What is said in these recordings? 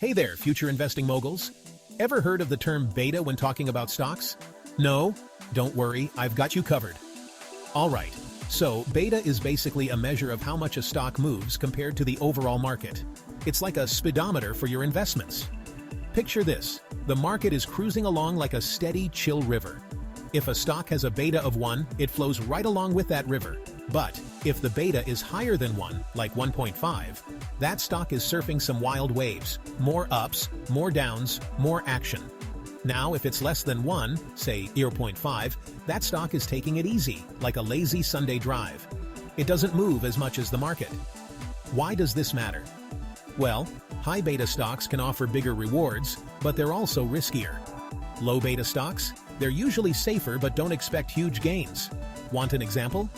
Hey there, future investing moguls. Ever heard of the term beta when talking about stocks? No? Don't worry, I've got you covered. Alright, so beta is basically a measure of how much a stock moves compared to the overall market. It's like a speedometer for your investments. Picture this, the market is cruising along like a steady, chill river. If a stock has a beta of 1, it flows right along with that river. But if the beta is higher than 1, like 1.5, that stock is surfing some wild waves, more ups, more downs, more action. Now, if it's less than 1, say 0.5, that stock is taking it easy, like a lazy Sunday drive. It doesn't move as much as the market. Why does this matter? Well, high beta stocks can offer bigger rewards, but they're also riskier. Low beta stocks? They're usually safer but don't expect huge gains. Want an example?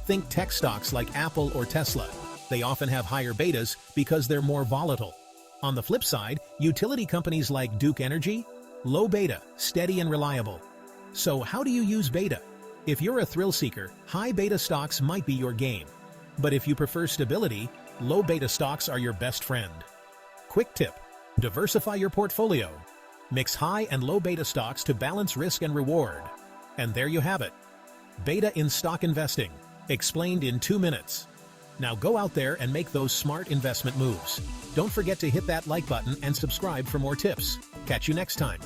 Think tech stocks like Apple or Tesla. They often have higher betas because they're more volatile. On the flip side, utility companies like Duke Energy? Low beta, steady and reliable. So how do you use beta? If you're a thrill seeker, high beta stocks might be your game. But if you prefer stability, low beta stocks are your best friend. Quick tip: diversify your portfolio. Mix high and low beta stocks to balance risk and reward. And there you have it. Beta in stock investing, explained in 2 minutes. Now go out there and make those smart investment moves. Don't forget to hit that like button and subscribe for more tips. Catch you next time.